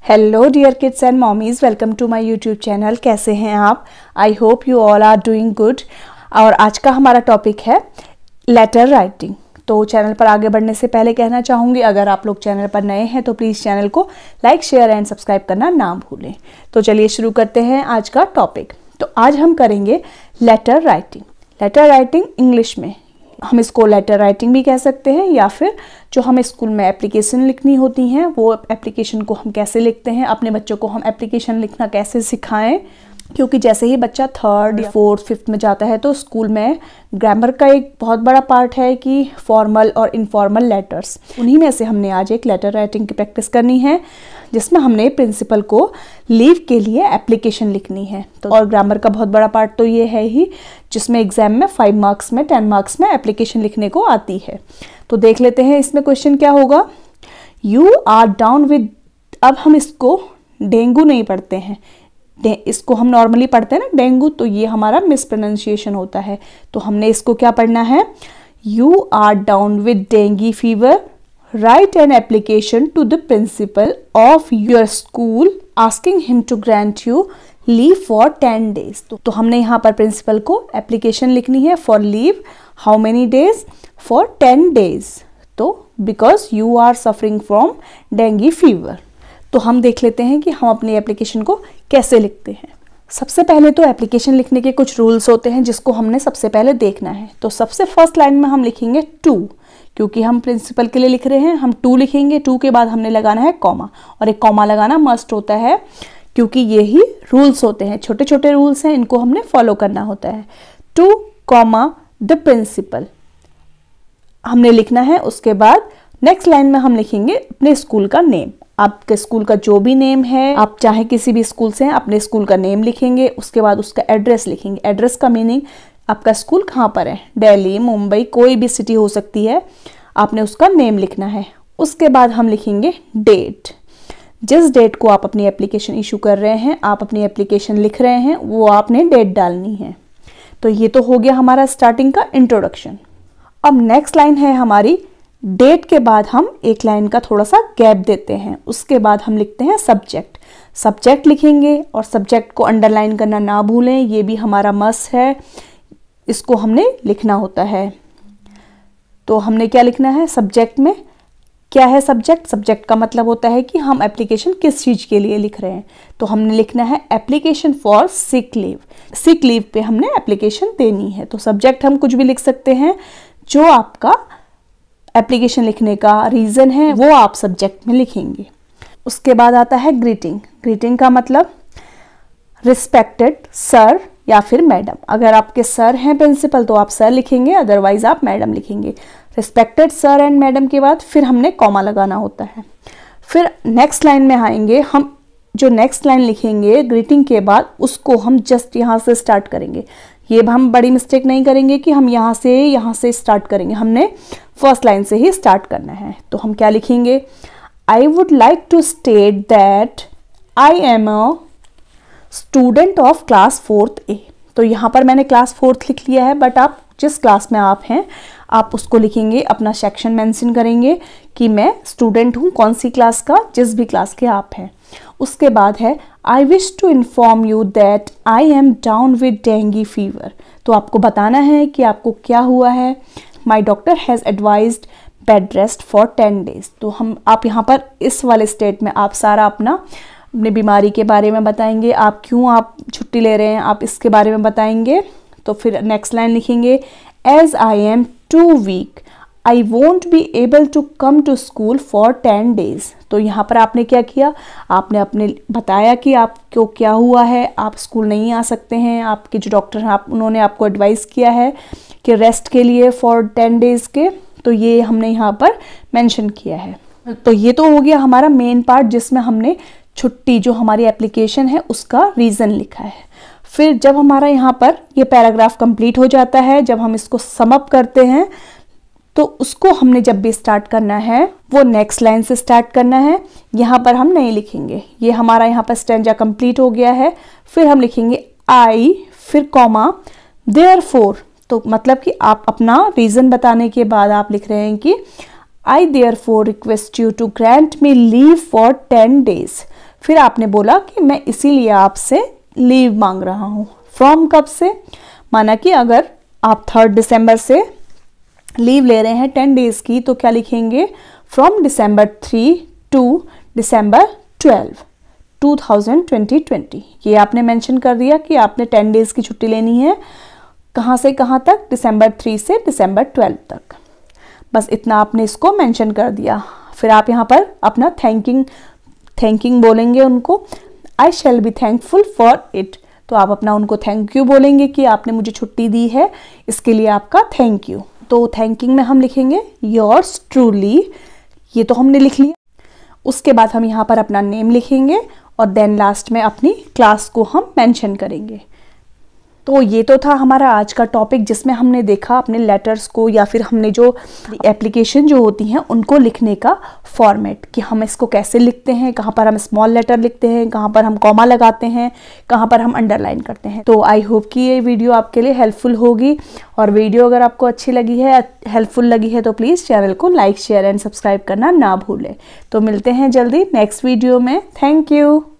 Hello dear kids and mommies, welcome to my YouTube channel. कैसे हैं आप? I hope you all are doing good. और आज का हमारा टॉपिक है लेटर राइटिंग। तो चैनल पर आगे बढ़ने से पहले कहना चाहूँगी, अगर आप लोग चैनल पर नए हैं तो प्लीज़ चैनल को लाइक, शेयर एंड सब्सक्राइब करना ना भूलें। तो चलिए शुरू करते हैं आज का टॉपिक। तो आज हम करेंगे letter writing. Letter writing English में हम इसको लेटर राइटिंग भी कह सकते हैं, या फिर जो हमें स्कूल में एप्लीकेशन लिखनी होती हैं वो एप्लीकेशन को हम कैसे लिखते हैं, अपने बच्चों को हम एप्लीकेशन लिखना कैसे सिखाएं। क्योंकि जैसे ही बच्चा 3rd, 4th, 5th में जाता है तो स्कूल में ग्रामर का एक बहुत बड़ा पार्ट है कि फॉर्मल और इनफॉर्मल लेटर्स। उन्हीं में से हमने आज एक लेटर राइटिंग की प्रैक्टिस करनी है, जिसमें हमने प्रिंसिपल को लीव के लिए एप्लीकेशन लिखनी है। तो और ग्रामर का बहुत बड़ा पार्ट तो ये है ही, जिसमें एग्जाम में 5 मार्क्स में 10 मार्क्स में एप्लीकेशन लिखने को आती है। तो देख लेते हैं इसमें क्वेश्चन क्या होगा। यू आर डाउन विद, अब हम इसको डेंगू नहीं पढ़ते हैं, इसको हम नॉर्मली पढ़ते हैं ना डेंगू, तो ये हमारा मिसप्रोनाउंसिएशन होता है। तो हमने इसको क्या पढ़ना है, you are down with dengue fever, write an application to the principal of your school asking him to grant you leave for 10 days। तो हमने यहाँ पर प्रिंसिपल को एप्लीकेशन लिखनी है for leave, how many days, for 10 days। तो because you are suffering from dengue fever. तो हम देख लेते हैं कि हम अपनी एप्लीकेशन को कैसे लिखते हैं। सबसे पहले तो एप्लीकेशन लिखने के कुछ रूल्स होते हैं जिसको हमने सबसे पहले देखना है। तो सबसे फर्स्ट लाइन में हम लिखेंगे टू, क्योंकि हम प्रिंसिपल के लिए लिख रहे हैं, हम टू लिखेंगे। टू के बाद हमने लगाना है कॉमा, और एक कॉमा लगाना मस्ट होता है क्योंकि ये ही रूल्स होते हैं, छोटे छोटे रूल्स हैं, इनको हमने फॉलो करना होता है। टू कॉमा द प्रिंसिपल हमने लिखना है। उसके बाद नेक्स्ट लाइन में हम लिखेंगे अपने स्कूल का नेम। आपके स्कूल का जो भी नेम है, आप चाहे किसी भी स्कूल से हैं, अपने स्कूल का नेम लिखेंगे। उसके बाद उसका एड्रेस लिखेंगे। एड्रेस का मीनिंग आपका स्कूल कहाँ पर है, दिल्ली, मुंबई, कोई भी सिटी हो सकती है, आपने उसका नेम लिखना है। उसके बाद हम लिखेंगे डेट, जिस डेट को आप अपनी एप्लीकेशन इशू कर रहे हैं, आप अपनी एप्लीकेशन लिख रहे हैं, वो आपने डेट डालनी है। तो ये तो हो गया हमारा स्टार्टिंग का इंट्रोडक्शन। अब नेक्स्ट लाइन है हमारी, डेट के बाद हम एक लाइन का थोड़ा सा गैप देते हैं। उसके बाद हम लिखते हैं सब्जेक्ट। सब्जेक्ट लिखेंगे और सब्जेक्ट को अंडरलाइन करना ना भूलें, ये भी हमारा मस्ट है, इसको हमने लिखना होता है। तो हमने क्या लिखना है सब्जेक्ट में, क्या है सब्जेक्ट? सब्जेक्ट का मतलब होता है कि हम एप्लीकेशन किस चीज़ के लिए लिख रहे हैं। तो हमने लिखना है application for sick leave. Sick leave पे हमने एप्लीकेशन देनी है। तो सब्जेक्ट हम कुछ भी लिख सकते हैं, जो आपका एप्लीकेशन लिखने का रीज़न है वो आप सब्जेक्ट में लिखेंगे। उसके बाद आता है ग्रीटिंग। ग्रीटिंग का मतलब रिस्पेक्टेड सर या फिर मैडम। अगर आपके सर हैं प्रिंसिपल तो आप सर लिखेंगे, अदरवाइज आप मैडम लिखेंगे। रिस्पेक्टेड सर एंड मैडम के बाद फिर हमने कॉमा लगाना होता है। फिर नेक्स्ट लाइन में आएंगे, हम जो नेक्स्ट लाइन लिखेंगे ग्रीटिंग के बाद उसको हम जस्ट यहाँ से स्टार्ट करेंगे। ये हम बड़ी मिस्टेक नहीं करेंगे कि हम यहाँ से स्टार्ट करेंगे, हमने फर्स्ट लाइन से ही स्टार्ट करना है। तो हम क्या लिखेंगे, I would like to state that I am a student of class 4th A। तो यहाँ पर मैंने क्लास 4th लिख लिया है, बट आप जिस क्लास में आप हैं आप उसको लिखेंगे, अपना सेक्शन मेंशन करेंगे कि मैं स्टूडेंट हूँ कौन सी क्लास का, जिस भी क्लास के आप हैं। उसके बाद है I wish to inform you that I am down with dengue fever. तो आपको बताना है कि आपको क्या हुआ है। My doctor has advised bed rest for 10 days। तो आप यहाँ पर इस वाले स्टेट में आप सारा अपने बीमारी के बारे में बताएंगे, आप क्यों आप छुट्टी ले रहे हैं, आप इसके बारे में बताएंगे। तो फिर नेक्स्ट लाइन लिखेंगे, as I am too weak I won't be able to come to school for 10 days। तो यहाँ पर आपने क्या किया, आपने अपने बताया कि आपको क्या हुआ है, आप स्कूल नहीं आ सकते हैं। आपके जो डॉक्टर हैं उन्होंने आपको एडवाइस किया है कि रेस्ट के लिए फॉर 10 days के, तो ये हमने यहाँ पर मेंशन किया है। तो ये तो हो गया हमारा मेन पार्ट, जिसमें हमने छुट्टी जो हमारी एप्लीकेशन है उसका रीज़न लिखा है। फिर जब हमारा यहाँ पर ये पैराग्राफ कंप्लीट हो जाता है, जब हम इसको सम अप करते हैं, तो उसको हमने जब भी स्टार्ट करना है वो नेक्स्ट लाइन से स्टार्ट करना है। यहाँ पर हम नहीं लिखेंगे, ये हमारा यहाँ पर स्टैंजा कंप्लीट हो गया है। फिर हम लिखेंगे आई, फिर कॉमा, देयरफॉर। तो मतलब कि आप अपना रीज़न बताने के बाद आप लिख रहे हैं कि I therefore request you to grant me leave for 10 days। फिर आपने बोला कि मैं इसीलिए आपसे लीव मांग रहा हूँ। फ्रॉम कब से, माना कि अगर आप 3 दिसंबर से लीव ले रहे हैं 10 डेज की, तो क्या लिखेंगे, फ्रॉम December 3 टू December 12, 2020। ये आपने मेंशन कर दिया कि आपने 10 डेज की छुट्टी लेनी है, कहाँ से कहाँ तक, December 3 से December 12 तक। बस इतना आपने इसको मेंशन कर दिया। फिर आप यहाँ पर अपना थैंकिंग बोलेंगे उनको, I shall be thankful for it. तो आप अपना उनको थैंक यू बोलेंगे कि आपने मुझे छुट्टी दी है, इसके लिए आपका थैंक यू। तो थैंकिंग में हम लिखेंगे योर्स ट्रूली, ये तो हमने लिख लिया। उसके बाद हम यहाँ पर अपना नेम लिखेंगे और देन लास्ट में अपनी क्लास को हम मेंशन करेंगे। तो ये तो था हमारा आज का टॉपिक, जिसमें हमने देखा अपने लेटर्स को या फिर हमने जो एप्लीकेशन जो होती हैं उनको लिखने का फॉर्मेट, कि हम इसको कैसे लिखते हैं, कहाँ पर हम स्मॉल लेटर लिखते हैं, कहाँ पर हम कॉमा लगाते हैं, कहाँ पर हम अंडरलाइन करते हैं। तो आई होप कि ये वीडियो आपके लिए हेल्पफुल होगी, और वीडियो अगर आपको अच्छी लगी है, हेल्पफुल लगी है, तो प्लीज़ चैनल को लाइक, शेयर एंड सब्सक्राइब करना ना भूलें। तो मिलते हैं जल्दी नेक्स्ट वीडियो में। Thank you.